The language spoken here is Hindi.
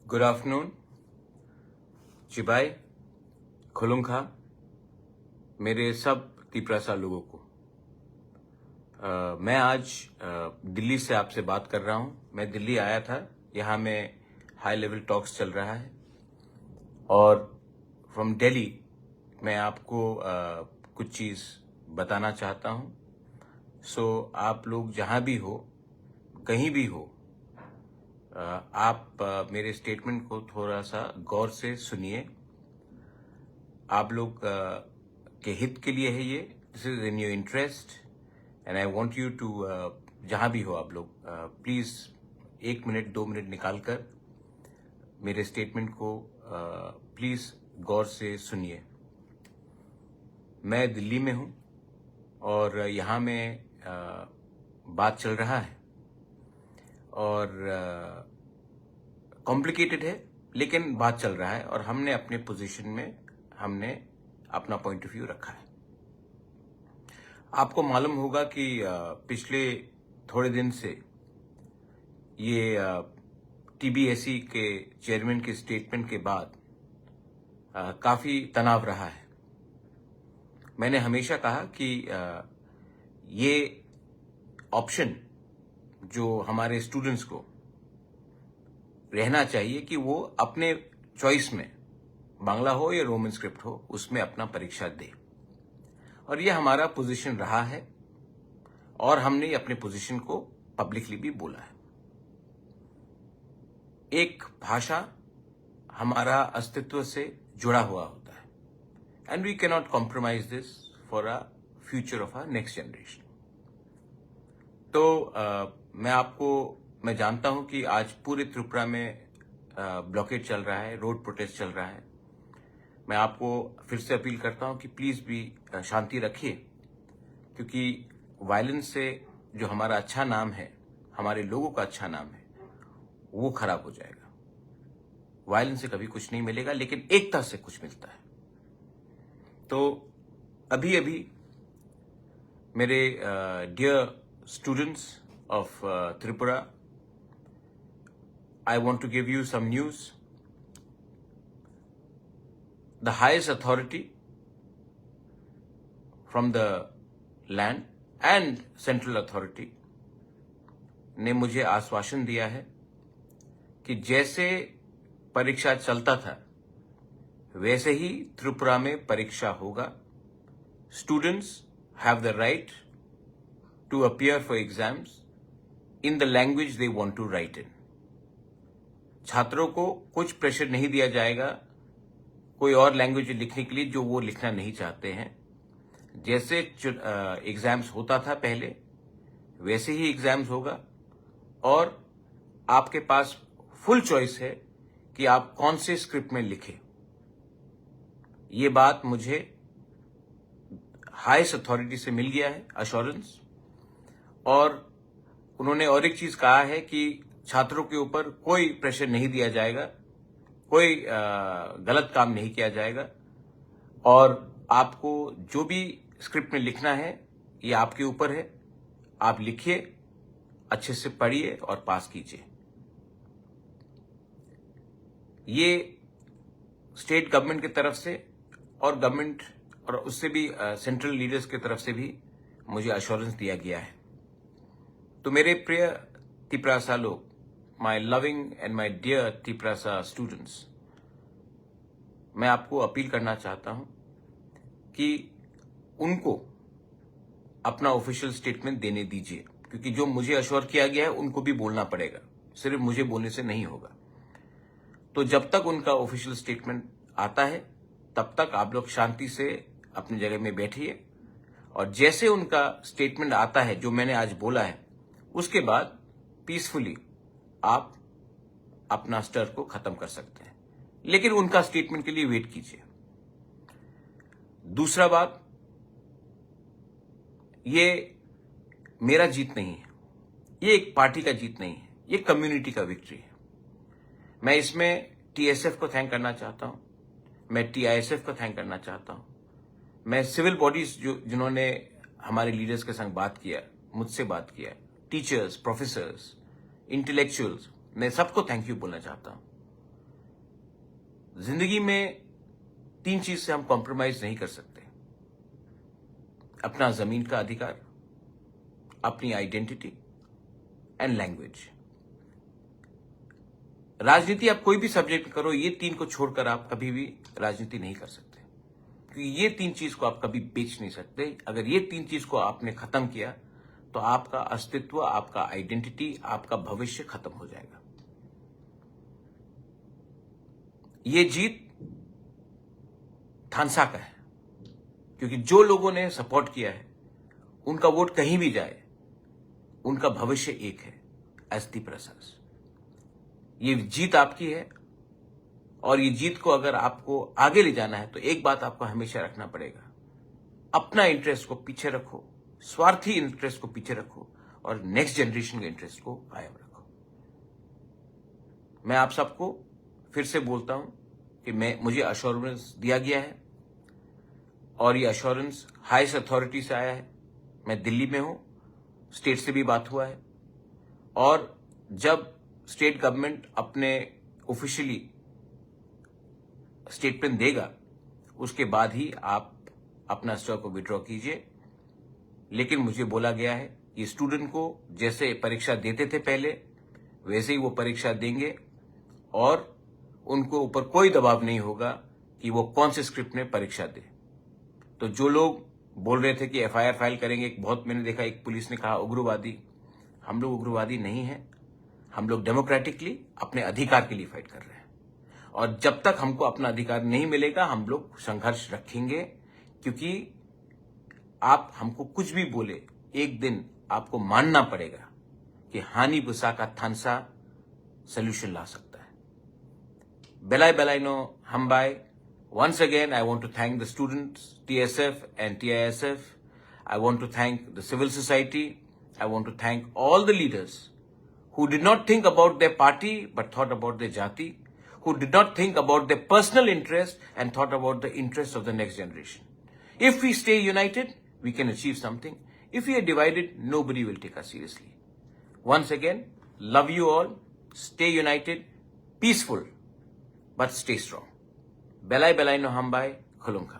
गुड आफ्टरनून चिबाई खुलुंखा मेरे सब तिपरासा लोगों को। मैं आज दिल्ली से आपसे बात कर रहा हूं। मैं दिल्ली आया था, यहाँ में हाई लेवल टॉक्स चल रहा है और फ्रॉम दिल्ली मैं आपको कुछ चीज़ बताना चाहता हूं। सो आप लोग जहां भी हो, कहीं भी हो, आप मेरे स्टेटमेंट को थोड़ा सा गौर से सुनिए। आप लोग के हित के लिए है ये। This is in your interest and I want you to, जहां भी हो आप लोग, प्लीज 1 मिनट 2 मिनट निकालकर मेरे स्टेटमेंट को प्लीज गौर से सुनिए। मैं दिल्ली में हूं और यहाँ में बात चल रहा है और कॉम्प्लिकेटेड है, लेकिन बात चल रहा है और हमने अपने पोजीशन में हमने अपना पॉइंट ऑफ व्यू रखा है। आपको मालूम होगा कि पिछले थोड़े दिन से ये टीबीएसई के चेयरमैन के स्टेटमेंट के बाद काफी तनाव रहा है। मैंने हमेशा कहा कि ये ऑप्शन जो हमारे स्टूडेंट्स को रहना चाहिए कि वो अपने चॉइस में, बांग्ला हो या रोमन स्क्रिप्ट हो, उसमें अपना परीक्षा दे। और ये हमारा पोजीशन रहा है और हमने अपने पोजीशन को पब्लिकली भी बोला है। एक भाषा हमारा अस्तित्व से जुड़ा हुआ होता है and we can not compromise this for a future of a next generation. तो मैं जानता हूं कि आज पूरे त्रिपुरा में ब्लॉकेड चल रहा है, रोड प्रोटेस्ट चल रहा है। मैं आपको फिर से अपील करता हूं कि प्लीज भी शांति रखिए, क्योंकि वायलेंस से जो हमारा अच्छा नाम है, हमारे लोगों का अच्छा नाम है, वो खराब हो जाएगा। वायलेंस से कभी कुछ नहीं मिलेगा, लेकिन एकता से कुछ मिलता है। तो अभी अभी मेरे dear students of Tripura, I want to give you some news. The highest authority from the land and central authority ने मुझे आश्वासन दिया है कि जैसे परीक्षा चलता था वैसे ही त्रिपुरा में परीक्षा होगा। Students have the right to appear for exams in the language they want to write in. छात्रों को कुछ प्रेशर नहीं दिया जाएगा कोई और लैंग्वेज लिखने के लिए जो वो लिखना नहीं चाहते हैं। जैसे एग्जाम्स होता था पहले, वैसे ही एग्जाम्स होगा और आपके पास फुल चॉइस है कि आप कौन से स्क्रिप्ट में लिखें। ये बात मुझे हाईएस्ट अथॉरिटी से मिल गया है, अश्योरेंस। और उन्होंने और एक चीज कहा है कि छात्रों के ऊपर कोई प्रेशर नहीं दिया जाएगा, कोई गलत काम नहीं किया जाएगा और आपको जो भी स्क्रिप्ट में लिखना है ये आपके ऊपर है। आप लिखिए, अच्छे से पढ़िए और पास कीजिए। ये स्टेट गवर्नमेंट की तरफ से और गवर्नमेंट और उससे भी सेंट्रल लीडर्स की तरफ से भी मुझे अश्योरेंस दिया गया है। तो मेरे प्रिय तिपरासा लोग, my loving and my dear Tiprasa students, मैं आपको अपील करना चाहता हूं कि उनको अपना ऑफिशियल स्टेटमेंट देने दीजिए, क्योंकि जो मुझे अश्योर किया गया है उनको भी बोलना पड़ेगा, सिर्फ मुझे बोलने से नहीं होगा। तो जब तक उनका ऑफिशियल स्टेटमेंट आता है तब तक आप लोग शांति से अपनी जगह में बैठिए और जैसे उनका स्टेटमेंट आता है जो मैंने आज बोला है, उसके बाद पीसफुली आप अपना स्टर को खत्म कर सकते हैं, लेकिन उनका स्टेटमेंट के लिए वेट कीजिए। दूसरा बात, ये मेरा जीत नहीं है, ये एक पार्टी का जीत नहीं है, ये कम्युनिटी का विक्ट्री है। मैं इसमें टीएसएफ को थैंक करना चाहता हूं, मैं टीआईएसएफ को थैंक करना चाहता हूं, मैं सिविल बॉडीज जिन्होंने हमारे लीडर्स के संग बात किया, मुझसे बात किया, टीचर्स, प्रोफेसर्स, इंटेलेक्चुअल्स, मैं सबको थैंक यू बोलना चाहता हूं। जिंदगी में 3 चीज से हम कॉम्प्रोमाइज नहीं कर सकते। अपना जमीन का अधिकार, अपनी आइडेंटिटी एंड लैंग्वेज। राजनीति आप कोई भी सब्जेक्ट करो, ये 3 को छोड़कर आप कभी भी राजनीति नहीं कर सकते, क्योंकि ये 3 चीज को आप कभी बेच नहीं सकते। अगर ये 3 चीज को आपने खत्म किया तो आपका अस्तित्व, आपका आइडेंटिटी, आपका भविष्य खत्म हो जाएगा। ये जीत थानसा का है, क्योंकि जो लोगों ने सपोर्ट किया है उनका वोट कहीं भी जाए, उनका भविष्य एक है, एसटी प्रसाद। ये जीत आपकी है, और ये जीत को अगर आपको आगे ले जाना है तो एक बात आपको हमेशा रखना पड़ेगा, अपना इंटरेस्ट को पीछे रखो, स्वार्थी इंटरेस्ट को पीछे रखो, और नेक्स्ट जनरेशन के इंटरेस्ट को कायम रखो। मैं आप सबको फिर से बोलता हूं कि मुझे अश्योरेंस दिया गया है, और ये अश्योरेंस हाईएस्ट अथॉरिटी से आया है। मैं दिल्ली में हूं, स्टेट से भी बात हुआ है, और जब स्टेट गवर्नमेंट अपने ऑफिशियली स्टेटमेंट देगा उसके बाद ही आप अपना स्टॉक को विड्रॉ कीजिए। लेकिन मुझे बोला गया है कि स्टूडेंट को जैसे परीक्षा देते थे पहले, वैसे ही वो परीक्षा देंगे, और उनको ऊपर कोई दबाव नहीं होगा कि वो कौन से स्क्रिप्ट में परीक्षा दे। तो जो लोग बोल रहे थे कि एफआईआर फाइल करेंगे, बहुत मैंने देखा एक पुलिस ने कहा उग्रवादी, हम लोग उग्रवादी नहीं हैं। हम लोग डेमोक्रेटिकली अपने अधिकार के लिए फाइट कर रहे हैं, और जब तक हमको अपना अधिकार नहीं मिलेगा हम लोग संघर्ष रखेंगे। क्योंकि आप हमको कुछ भी बोले, एक दिन आपको मानना पड़ेगा कि हानि बुसा का थानसा सोल्यूशन ला सकता है। बेलाई बेलाइनो हमबाई। Once again, I want to thank the students, TSF and TISF. I want to thank the civil society. I want to thank all the leaders who did not think about their party but thought about their jati, who did not think about their personal interest and thought about the interests of the next generation. If we stay united, we can achieve something. If we are divided, nobody will take us seriously. Once again, love you all. Stay united, peaceful, but stay strong. Belai belai no hambai, khulunka.